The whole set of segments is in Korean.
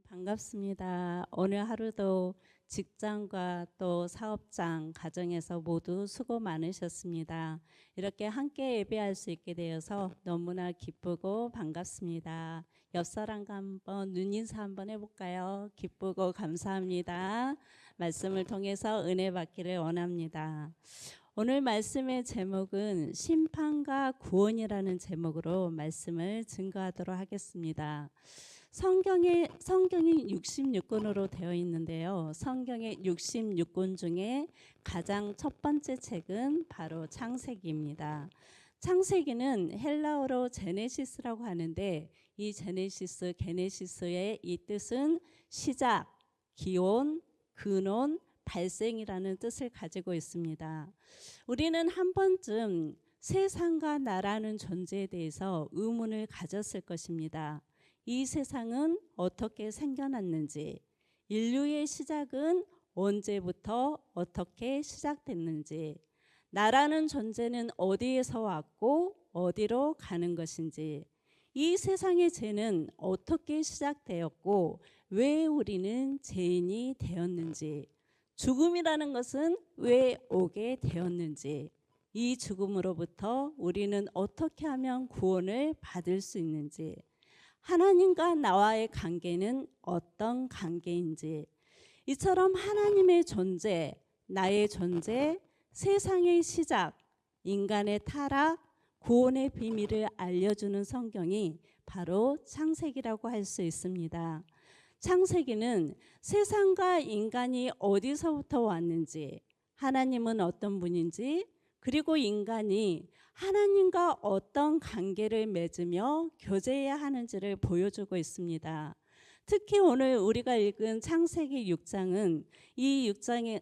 반갑습니다. 오늘 하루도 직장과 또 사업장, 가정에서 모두 수고 많으셨습니다. 이렇게 함께 예배할 수 있게 되어서 너무나 기쁘고 반갑습니다. 옆 사람과 한번 눈인사 한번 해볼까요? 기쁘고 감사합니다. 말씀을 통해서 은혜 받기를 원합니다. 오늘 말씀의 제목은 심판과 구원이라는 제목으로 말씀을 증거하도록 하겠습니다. 성경이 66권으로 되어 있는데요. 성경의 66권 중에 가장 첫 번째 책은 바로 창세기입니다. 창세기는 헬라어로 제네시스라고 하는데 이 게네시스의 이 뜻은 시작, 기원, 근원, 발생이라는 뜻을 가지고 있습니다. 우리는 한 번쯤 세상과 나라는 존재에 대해서 의문을 가졌을 것입니다. 이 세상은 어떻게 생겨났는지, 인류의 시작은 언제부터 어떻게 시작됐는지, 나라는 존재는 어디에서 왔고 어디로 가는 것인지, 이 세상의 죄는 어떻게 시작되었고 왜 우리는 죄인이 되었는지, 죽음이라는 것은 왜 오게 되었는지, 이 죽음으로부터 우리는 어떻게 하면 구원을 받을 수 있는지, 하나님과 나와의 관계는 어떤 관계인지, 이처럼 하나님의 존재, 나의 존재, 세상의 시작, 인간의 타락, 구원의 비밀을 알려주는 성경이 바로 창세기라고 할 수 있습니다. 창세기는 세상과 인간이 어디서부터 왔는지, 하나님은 어떤 분인지, 그리고 인간이 하나님과 어떤 관계를 맺으며 교제해야 하는지를 보여주고 있습니다. 특히 오늘 우리가 읽은 창세기 6장은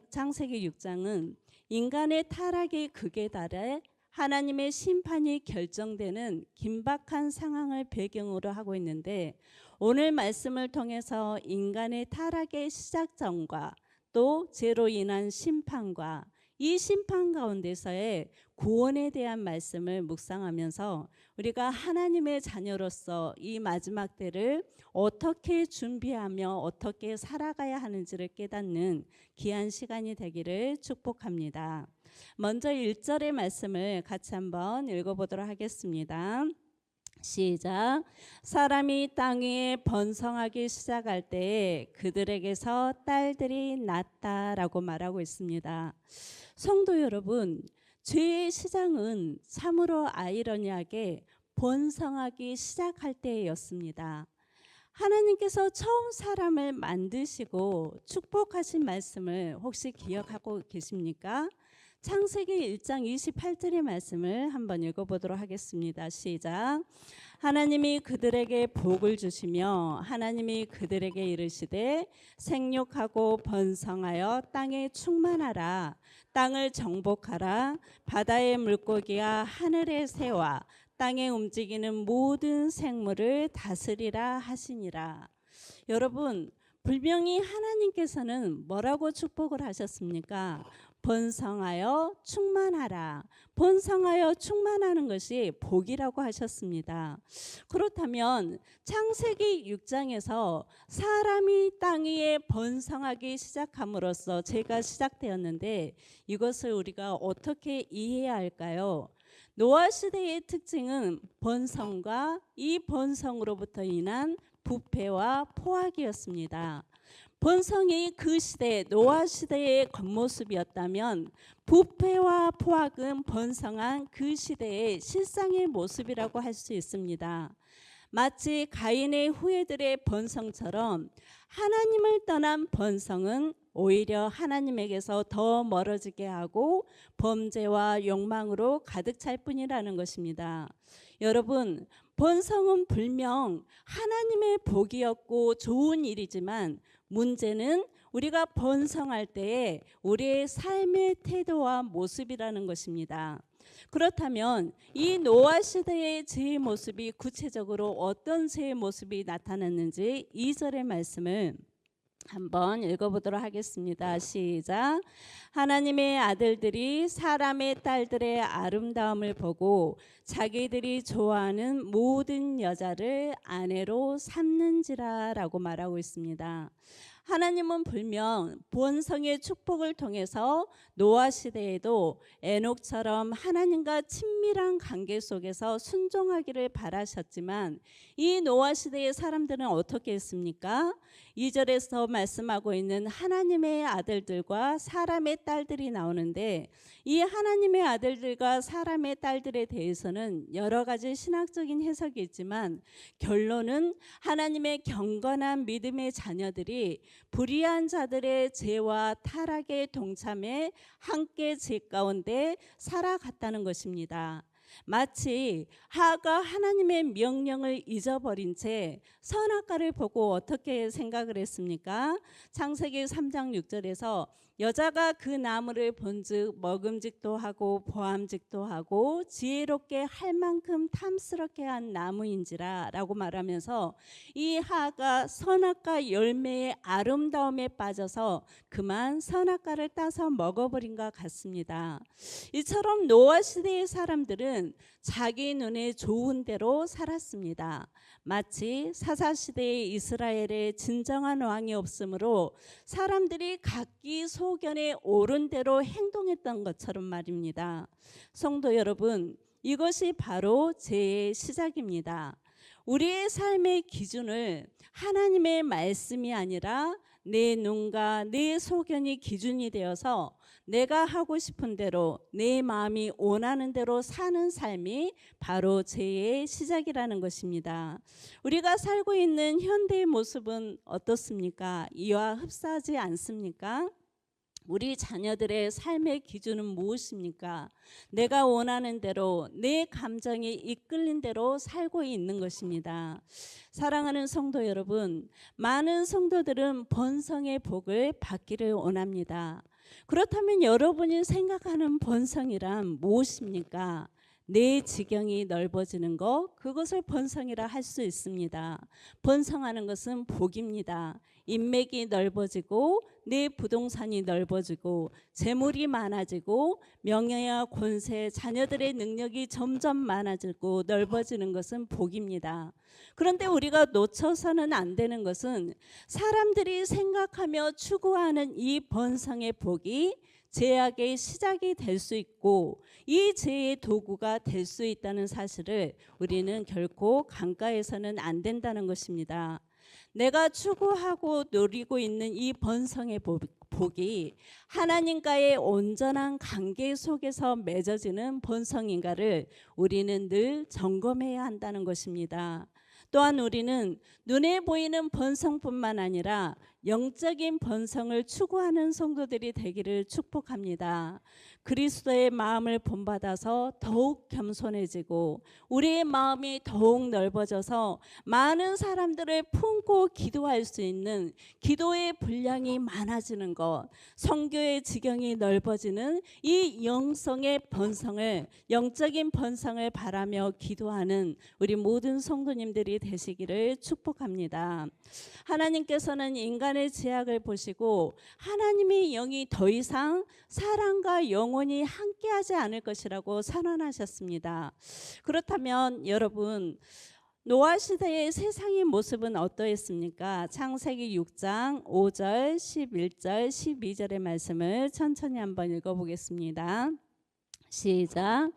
창세기 6장은 인간의 타락의 극에 달해 하나님의 심판이 결정되는 긴박한 상황을 배경으로 하고 있는데, 오늘 말씀을 통해서 인간의 타락의 시작점과 또 죄로 인한 심판과 이 심판 가운데서의 구원에 대한 말씀을 묵상하면서 우리가 하나님의 자녀로서 이 마지막 때를 어떻게 준비하며 어떻게 살아가야 하는지를 깨닫는 귀한 시간이 되기를 축복합니다. 먼저 1절의 말씀을 같이 한번 읽어보도록 하겠습니다. 시작. 사람이 땅 위에 번성하기 시작할 때 그들에게서 딸들이 낳았다라고 말하고 있습니다. 성도 여러분, 죄의 시작은 참으로 아이러니하게 번성하기 시작할 때였습니다. 하나님께서 처음 사람을 만드시고 축복하신 말씀을 혹시 기억하고 계십니까? 창세기 1장 28절의 말씀을 한번 읽어보도록 하겠습니다. 시작. 하나님이 그들에게 복을 주시며 하나님이 그들에게 이르시되 생육하고 번성하여 땅에 충만하라. 땅을 정복하라. 바다의 물고기와 하늘의 새와 땅에 움직이는 모든 생물을 다스리라 하시니라. 여러분, 분명히 하나님께서는 뭐라고 축복을 하셨습니까? 번성하여 충만하라. 번성하여 충만하는 것이 복이라고 하셨습니다. 그렇다면 창세기 6장에서 사람이 땅 위에 번성하기 시작함으로써 죄가 시작되었는데, 이것을 우리가 어떻게 이해해야 할까요? 노아 시대의 특징은 번성과 이 번성으로부터 인한 부패와 포악이었습니다. 번성이 그 시대 노아 시대의 겉모습이었다면 부패와 포악은 번성한 그 시대의 실상의 모습이라고 할 수 있습니다. 마치 가인의 후예들의 번성처럼 하나님을 떠난 번성은 오히려 하나님에게서 더 멀어지게 하고 범죄와 욕망으로 가득 찰 뿐이라는 것입니다. 여러분, 번성은 분명 하나님의 복이었고 좋은 일이지만 문제는 우리가 번성할 때에 우리의 삶의 태도와 모습이라는 것입니다. 그렇다면 이 노아 시대의 죄의 모습이 구체적으로 어떤 죄의 모습이 나타났는지 2절의 말씀을 한번 읽어보도록 하겠습니다. 시작. 하나님의 아들들이 사람의 딸들의 아름다움을 보고 자기들이 좋아하는 모든 여자를 아내로 삼는지라 라고 말하고 있습니다. 하나님은 분명 본성의 축복을 통해서 노아 시대에도 에녹처럼 하나님과 친밀한 관계 속에서 순종하기를 바라셨지만 이 노아 시대의 사람들은 어떻게 했습니까? 2절에서 말씀하고 있는 하나님의 아들들과 사람의 딸들이 나오는데 이 하나님의 아들들과 사람의 딸들에 대해서는 여러 가지 신학적인 해석이 있지만 결론은 하나님의 경건한 믿음의 자녀들이 불의한 자들의 죄와 타락에 동참해 함께 죄 가운데 살아갔다는 것입니다. 마치 하가 하나님의 명령을 잊어버린 채 선악과를 보고 어떻게 생각을 했습니까? 창세기 3장 6절에서 여자가 그 나무를 본즉 먹음직도 하고 보암직도 하고 지혜롭게 할 만큼 탐스럽게 한 나무인지라 라고 말하면서 이 하가 선악과 열매의 아름다움에 빠져서 그만 선악과를 따서 먹어버린 것 같습니다. 이처럼 노아 시대의 사람들은 자기 눈에 좋은 대로 살았습니다. 마치 사사시대의 이스라엘에 진정한 왕이 없으므로 사람들이 각기 소견에 옳은 대로 행동했던 것처럼 말입니다. 성도 여러분, 이것이 바로 죄의 시작입니다. 우리의 삶의 기준을 하나님의 말씀이 아니라 내 눈과 내 소견이 기준이 되어서 내가 하고 싶은 대로 내 마음이 원하는 대로 사는 삶이 바로 죄의 시작이라는 것입니다. 우리가 살고 있는 현대의 모습은 어떻습니까? 이와 흡사하지 않습니까? 우리 자녀들의 삶의 기준은 무엇입니까? 내가 원하는 대로 내 감정이 이끌린 대로 살고 있는 것입니다. 사랑하는 성도 여러분, 많은 성도들은 번성의 복을 받기를 원합니다. 그렇다면 여러분이 생각하는 번성이란 무엇입니까? 내 지경이 넓어지는 것, 그것을 번성이라 할 수 있습니다. 번성하는 것은 복입니다. 인맥이 넓어지고 내 부동산이 넓어지고 재물이 많아지고 명예와 권세, 자녀들의 능력이 점점 많아지고 넓어지는 것은 복입니다. 그런데 우리가 놓쳐서는 안 되는 것은 사람들이 생각하며 추구하는 이 번성의 복이 죄악의 시작이 될 수 있고 이 죄의 도구가 될 수 있다는 사실을 우리는 결코 간과해서는 안 된다는 것입니다. 내가 추구하고 누리고 있는 이 번성의 복이 하나님과의 온전한 관계 속에서 맺어지는 번성인가를 우리는 늘 점검해야 한다는 것입니다. 또한 우리는 눈에 보이는 번성뿐만 아니라 영적인 번성을 추구하는 성도들이 되기를 축복합니다. 그리스도의 마음을 본받아서 더욱 겸손해지고 우리의 마음이 더욱 넓어져서 많은 사람들을 품고 기도할 수 있는 기도의 분량이 많아지는 것, 선교의 지경이 넓어지는 이 영성의 번성을, 영적인 번성을 바라며 기도하는 우리 모든 성도님들이 되시기를 축복합니다. 하나님께서는 인간의 죄악을 보시고 하나님의 영이 더 이상 사람과 영원히 함께하지 않을 것이라고 선언하셨습니다. 그렇다면 여러분, 노아 시대의 세상의 모습은 어떠했습니까? 창세기 6장 5절, 11절, 12절의 말씀을 천천히 한번 읽어보겠습니다. 시작.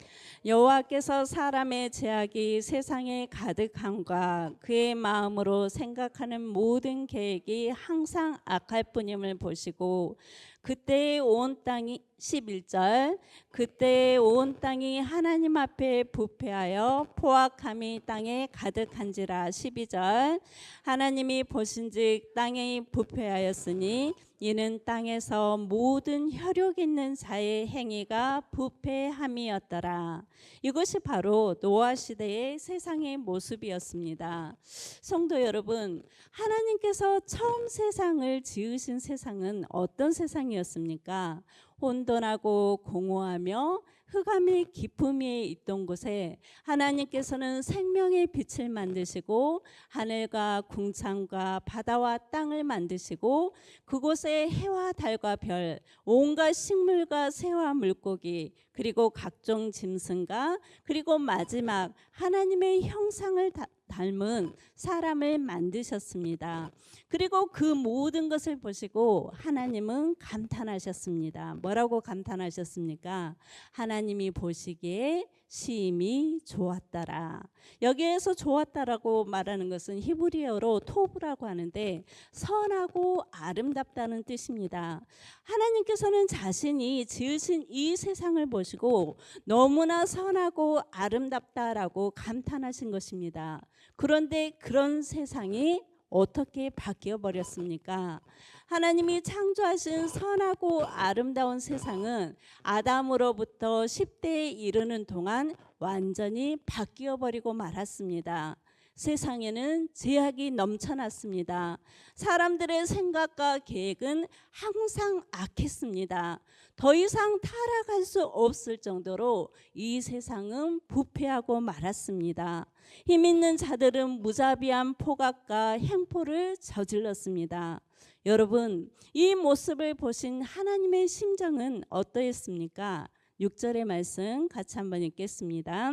여호와께서 사람의 죄악이 세상에 가득함과 그의 마음으로 생각하는 모든 계획이 항상 악할 뿐임을 보시고 그때의 온 땅이 11절 그때의 온 땅이 하나님 앞에 부패하여 포악함이 땅에 가득한지라. 12절 하나님이 보신즉 땅이 부패하였으니 이는 땅에서 모든 혈육 있는 자의 행위가 부패함이었더라. 이것이 바로 노아 시대의 세상의 모습이었습니다. 성도 여러분, 하나님께서 처음 세상을 지으신 세상은 어떤 세상이었습니까? 혼돈하고 공허하며 흑암의 깊음 위에 있던 곳에 하나님께서는 생명의 빛을 만드시고 하늘과 궁창과 바다와 땅을 만드시고 그곳에 해와 달과 별, 온갖 식물과 새와 물고기, 그리고 각종 짐승과 그리고 마지막 하나님의 형상을 닮은 사람을 만드셨습니다. 그리고 그 모든 것을 보시고 하나님은 감탄하셨습니다. 뭐라고 감탄하셨습니까? 하나님이 보시기에 심히 좋았더라. 여기에서 좋았다라고 말하는 것은 히브리어로 토브라고 하는데 선하고 아름답다는 뜻입니다. 하나님께서는 자신이 지으신 이 세상을 보시고 너무나 선하고 아름답다라고 감탄하신 것입니다. 그런데 그런 세상이 어떻게 바뀌어 버렸습니까? 하나님이 창조하신 선하고 아름다운 세상은 아담으로부터 10대에 이르는 동안 완전히 바뀌어 버리고 말았습니다. 세상에는 죄악이 넘쳐났습니다. 사람들의 생각과 계획은 항상 악했습니다. 더 이상 타락할 수 없을 정도로 이 세상은 부패하고 말았습니다. 힘 있는 자들은 무자비한 포각과 행포를 저질렀습니다. 여러분, 이 모습을 보신 하나님의 심정은 어떠했습니까? 6절의 말씀 같이 한번 읽겠습니다.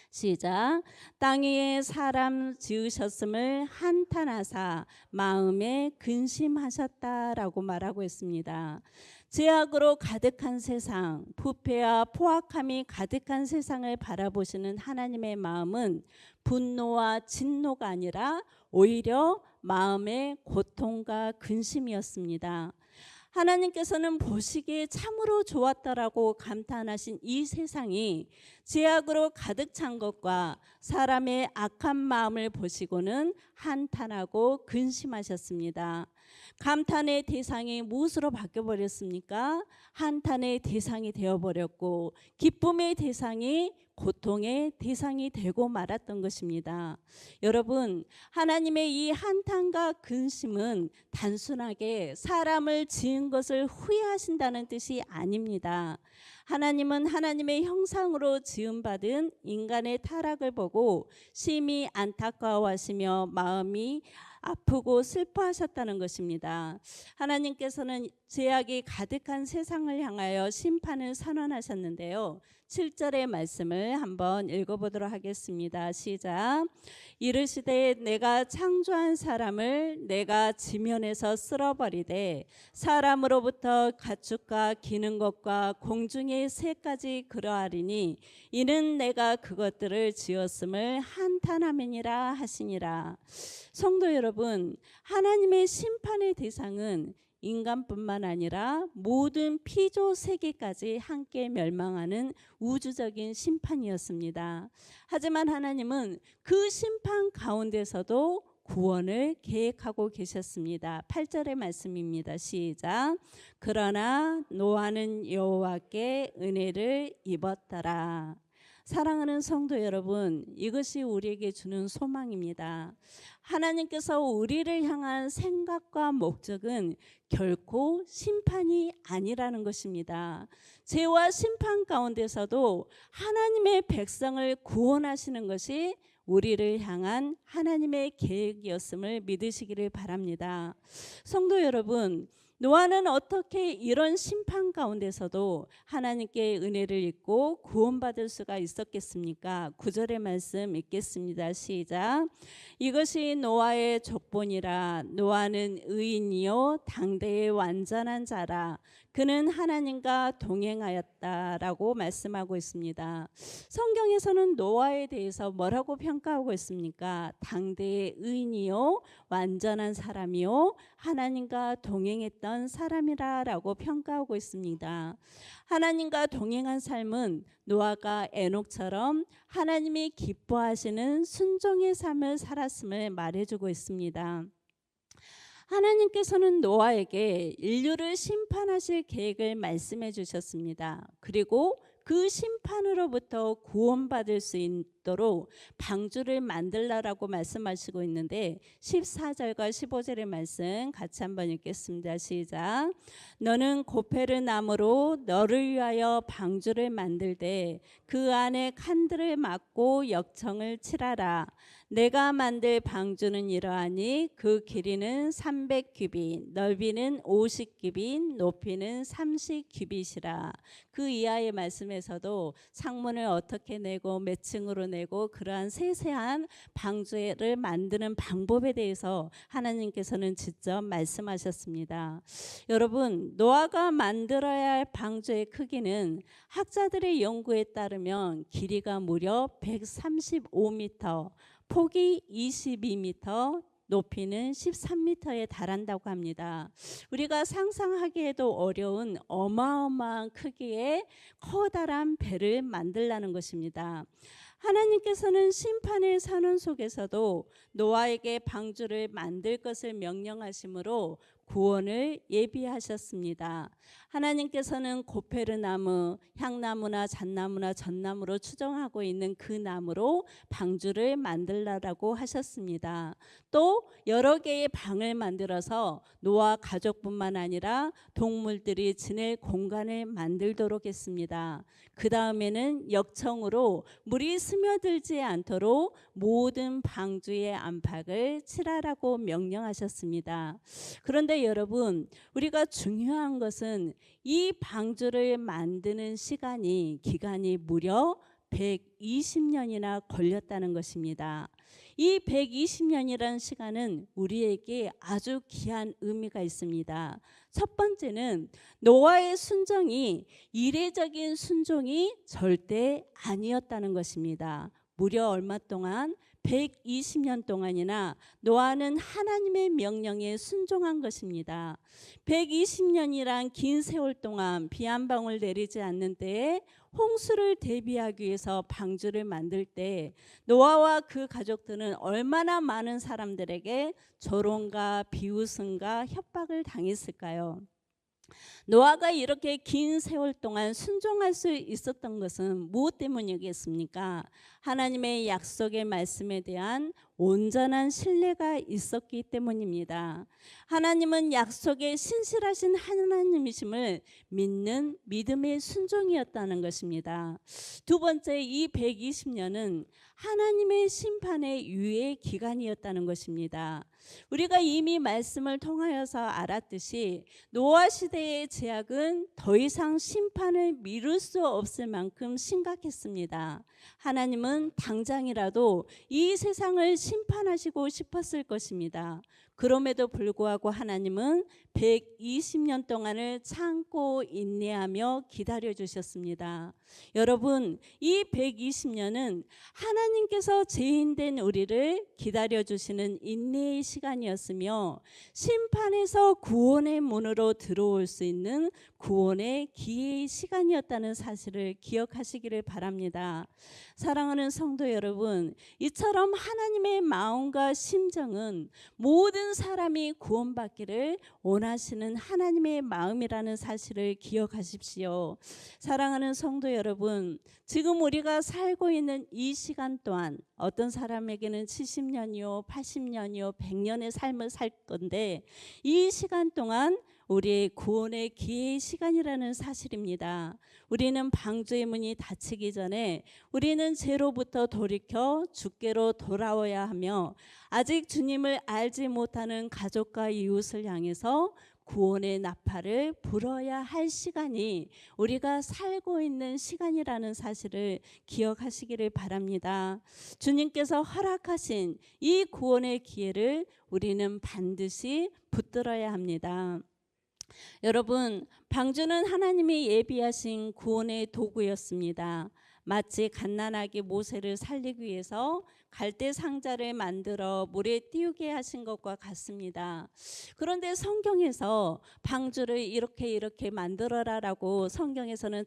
시작. 땅 위에 사람 지으셨음을 한탄하사 마음에 근심하셨다라고 말하고 있습니다. 죄악으로 가득한 세상, 부패와 포악함이 가득한 세상을 바라보시는 하나님의 마음은 분노와 진노가 아니라 오히려 마음의 고통과 근심이었습니다. 하나님께서는 보시기에 참으로 좋았다라고 감탄하신 이 세상이 죄악으로 가득 찬 것과 사람의 악한 마음을 보시고는 한탄하고 근심하셨습니다. 감탄의 대상이 무엇으로 바뀌어버렸습니까? 한탄의 대상이 되어버렸고 기쁨의 대상이 고통의 대상이 되고 말았던 것입니다. 여러분, 하나님의 이 한탄과 근심은 단순하게 사람을 지은 것을 후회하신다는 뜻이 아닙니다. 하나님은 하나님의 형상으로 지음받은 인간의 타락을 보고 심히 안타까워하시며 마음이 아프고 슬퍼하셨다는 것입니다. 하나님께서는 죄악이 가득한 세상을 향하여 심판을 선언하셨는데요. 7절의 말씀을 한번 읽어보도록 하겠습니다. 시작. 이르시되 내가 창조한 사람을 내가 지면에서 쓸어버리되 사람으로부터 가축과 기는 것과 공중의 새까지 그러하리니 이는 내가 그것들을 지었음을 한탄함이니라 하시니라. 성도 여러분, 하나님의 심판의 대상은 인간뿐만 아니라 모든 피조 세계까지 함께 멸망하는 우주적인 심판이었습니다. 하지만 하나님은 그 심판 가운데서도 구원을 계획하고 계셨습니다. 8절의 말씀입니다. 시작. 그러나 노아는 여호와께 은혜를 입었더라. 사랑하는 성도 여러분, 이것이 우리에게 주는 소망입니다. 하나님께서 우리를 향한 생각과 목적은 결코 심판이 아니라는 것입니다. 죄와 심판 가운데서도 하나님의 백성을 구원하시는 것이 우리를 향한 하나님의 계획이었음을 믿으시기를 바랍니다. 성도 여러분, 노아는 어떻게 이런 심판 가운데서도 하나님께 은혜를 입고 구원받을 수가 있었겠습니까? 9절의 말씀 읽겠습니다. 시작. 이것이 노아의 족본이라. 노아는 의인이요 당대의 완전한 자라. 그는 하나님과 동행하였다라고 말씀하고 있습니다. 성경에서는 노아에 대해서 뭐라고 평가하고 있습니까? 당대의 의인이요 완전한 사람이요 하나님과 동행했던 사람이라고 평가하고 있습니다. 하나님과 동행한 삶은 노아가 에녹처럼 하나님이 기뻐하시는 순종의 삶을 살았음을 말해주고 있습니다. 하나님께서는 노아에게 인류를 심판하실 계획을 말씀해 주셨습니다. 그리고 그 심판으로부터 구원받을 수 있도록 방주를 만들라라고 말씀하시고 있는데 14절과 15절의 말씀 같이 한번 읽겠습니다. 시작. 너는 고페르나무로 너를 위하여 방주를 만들되 그 안에 칸들을 막고 역청을 칠하라. 내가 만들 방주는 이러하니 그 길이는 300규빗, 넓이는 50규빗, 높이는 30규빗이라. 그 이하의 말씀에서도 창문을 어떻게 내고 몇 층으로 내고 그러한 세세한 방주를 만드는 방법에 대해서 하나님께서는 직접 말씀하셨습니다. 여러분, 노아가 만들어야 할 방주의 크기는 학자들의 연구에 따르면 길이가 무려 135m, 폭이 22m, 높이는 13m에 달한다고 합니다. 우리가 상상하기에도 어려운 어마어마한 크기의 커다란 배를 만들라는 것입니다. 하나님께서는 심판의 선언 속에서도 노아에게 방주를 만들 것을 명령하심으로 구원을 예비하셨습니다. 하나님께서는 고페르나무, 향나무나 잣나무나 전나무로 추정하고 있는 그 나무로 방주를 만들라고 하셨습니다. 또 여러 개의 방을 만들어서 노아 가족뿐만 아니라 동물들이 지낼 공간을 만들도록 했습니다. 그 다음에는 역청으로 물이 스며들지 않도록 모든 방주의 안팎을 칠하라고 명령하셨습니다. 그런데 여러분, 우리가 중요한 것은 이 방주를 만드는 기간이 무려 120년이나 걸렸다는 것입니다. 이 120년이라는 시간은 우리에게 아주 귀한 의미가 있습니다. 첫 번째는 노아의 순종이 이례적인 순종이 절대 아니었다는 것입니다. 무려 얼마 동안? 120년 동안이나 노아는 하나님의 명령에 순종한 것입니다. 120년이란 긴 세월 동안 비 한 방울 내리지 않는 때에 홍수를 대비하기 위해서 방주를 만들 때 노아와 그 가족들은 얼마나 많은 사람들에게 조롱과 비웃음과 협박을 당했을까요? 노아가 이렇게 긴 세월 동안 순종할 수 있었던 것은 무엇 때문이겠습니까? 하나님의 약속의 말씀에 대한 온전한 신뢰가 있었기 때문입니다. 하나님은 약속에 신실하신 하나님이심을 믿는 믿음의 순종이었다는 것입니다. 두 번째, 이 120년은 하나님의 심판의 유예 기간이었다는 것입니다. 우리가 이미 말씀을 통하여서 알았듯이 노아 시대의 제약은 더 이상 심판을 미룰 수 없을 만큼 심각했습니다. 하나님은 당장이라도 이 세상을 심판하시고 싶었을 것입니다. 그럼에도 불구하고 하나님은 120년 동안을 참고 인내하며 기다려 주셨습니다. 여러분, 이 120년은 하나님께서 죄인된 우리를 기다려 주시는 인내의 시간이었으며 심판에서 구원의 문으로 들어올 수 있는 구원의 기회의 시간이었다는 사실을 기억하시기를 바랍니다. 사랑하는 성도 여러분, 이처럼 하나님의 마음과 심정은 모든 사람이 구원받기를 원하시는 하나님의 마음이라는 사실을 기억하십시오. 사랑하는 성도 여러분, 지금 우리가 살고 있는 이 시간 동안 어떤 사람에게는 70년이요, 80년이요, 100년의 삶을 살 건데 이 시간 동안 우리의 구원의 기회의 시간이라는 사실입니다. 우리는 방주의 문이 닫히기 전에 우리는 죄로부터 돌이켜 주께로 돌아와야 하며 아직 주님을 알지 못하는 가족과 이웃을 향해서 구원의 나팔을 불어야 할 시간이 우리가 살고 있는 시간이라는 사실을 기억하시기를 바랍니다. 주님께서 허락하신 이 구원의 기회를 우리는 반드시 붙들어야 합니다. 여러분, 방주는 하나님이 예비하신 구원의 도구였습니다. 마치 갓난아기 모세를 살리기 위해서 갈대 상자를 만들어 물에 띄우게 하신 것과 같습니다. 그런데 성경에서 방주를 이렇게 만들어라라고 성경에서는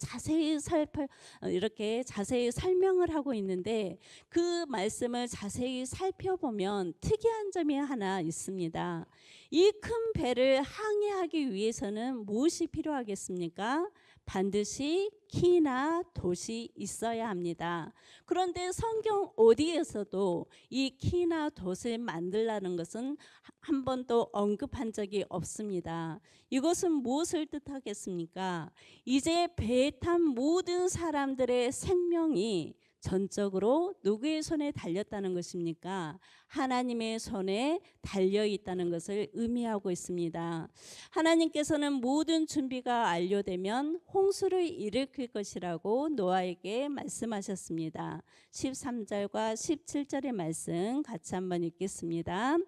이렇게 자세히 설명을 하고 있는데 그 말씀을 자세히 살펴보면 특이한 점이 하나 있습니다. 이 큰 배를 항해하기 위해서는 무엇이 필요하겠습니까? 반드시 키나 돛이 있어야 합니다. 그런데 성경 어디에서도 이 키나 돛을 만들라는 것은 한 번도 언급한 적이 없습니다. 이것은 무엇을 뜻하겠습니까? 이제 배에 탄 모든 사람들의 생명이 전적으로 누구의 손에 달렸다는 것입니까? 하나님의 손에 달려 있다는 것을 의미하고 있습니다. 하나님께서는 모든 준비가 완료되면 홍수를 일으킬 것이라고 노아에게 말씀하셨습니다. 13절과 17절의 말씀 같이 한번 읽겠습니다.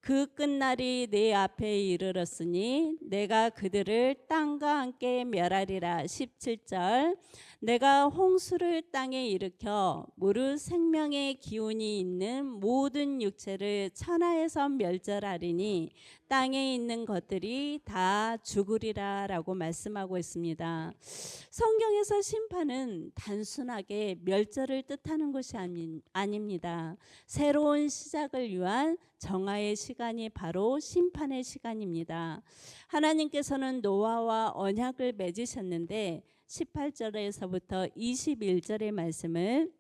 그 끝날이 내 앞에 이르렀으니 내가 그들을 땅과 함께 멸하리라. 17절 내가 홍수를 땅에 일으켜 무릇 생명의 기운이 있는 모든 육체를 천하에서 멸절하리니 땅에 있는 것들이 다 죽으리라 라고 말씀하고 있습니다. 성경에서 심판은 단순하게 멸절을 뜻하는 것이 아닙니다. 새로운 시작을 위한 정화의 시간이 바로 심판의 시간입니다. 하나님께서는 노아와 언약을 맺으셨는데 18절에서부터 21절의 말씀을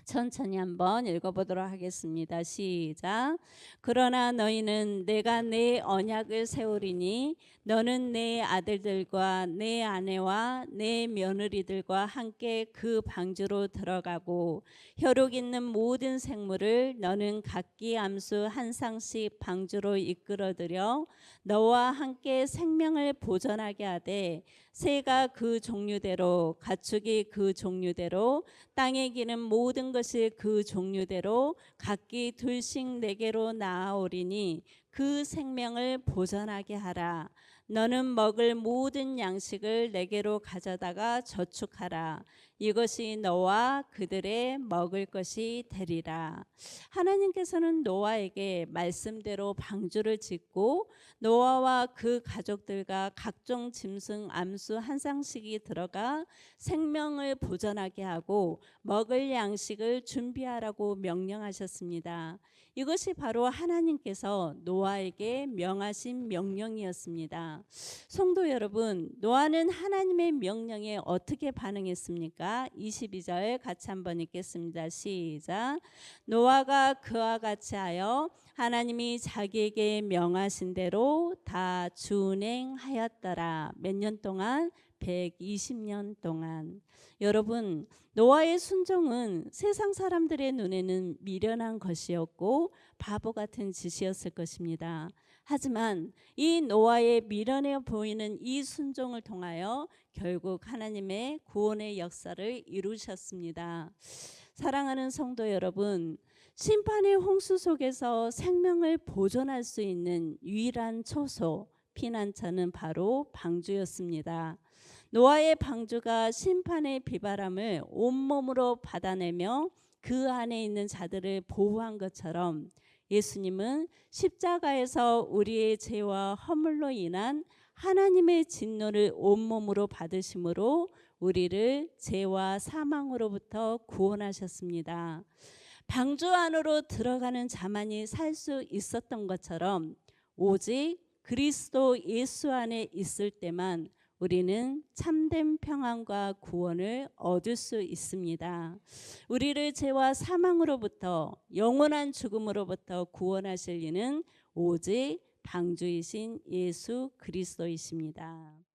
천천히 한번 읽어보도록 하겠습니다. 시작. 그러나 너희는 내가 내 언약을 세우리니 너는 내 아들들과 내 아내와 내 며느리들과 함께 그 방주로 들어가고 혈육 있는 모든 생물을 너는 각기 암수 한 쌍씩 방주로 이끌어들여 너와 함께 생명을 보존하게 하되 새가 그 종류대로 가축이 그 종류대로 땅에 기는 모든 것이 그 종류대로 각기 둘씩 내게로 나아오리니 그 생명을 보존하게 하라. 너는 먹을 모든 양식을 내게로 가져다가 저축하라. 이것이 너와 그들의 먹을 것이 되리라. 하나님께서는 노아에게 말씀대로 방주를 짓고 노아와 그 가족들과 각종 짐승 암수 한 쌍씩이 들어가 생명을 보존하게 하고 먹을 양식을 준비하라고 명령하셨습니다. 이것이 바로 하나님께서 노아에게 명하신 명령이었습니다. 성도 여러분, 노아는 하나님의 명령에 어떻게 반응했습니까? 22절 같이 한번 읽겠습니다. 시작. 노아가 그와 같이 하여 하나님이 자기에게 명하신 대로 다 준행하였더라. 몇 년 동안? 120년 동안. 여러분, 노아의 순종은 세상 사람들의 눈에는 미련한 것이었고 바보 같은 짓이었을 것입니다. 하지만 이 노아의 미련해 보이는 이 순종을 통하여 결국 하나님의 구원의 역사를 이루셨습니다. 사랑하는 성도 여러분, 심판의 홍수 속에서 생명을 보존할 수 있는 유일한 초소, 피난처는 바로 방주였습니다. 노아의 방주가 심판의 비바람을 온몸으로 받아내며 그 안에 있는 자들을 보호한 것처럼 예수님은 십자가에서 우리의 죄와 허물로 인한 하나님의 진노를 온몸으로 받으심으로 우리를 죄와 사망으로부터 구원하셨습니다. 방주 안으로 들어가는 자만이 살 수 있었던 것처럼 오직 그리스도 예수 안에 있을 때만 우리는 참된 평안과 구원을 얻을 수 있습니다. 우리를 죄와 사망으로부터 영원한 죽음으로부터 구원하실 이는 오직 방주이신 예수 그리스도이십니다.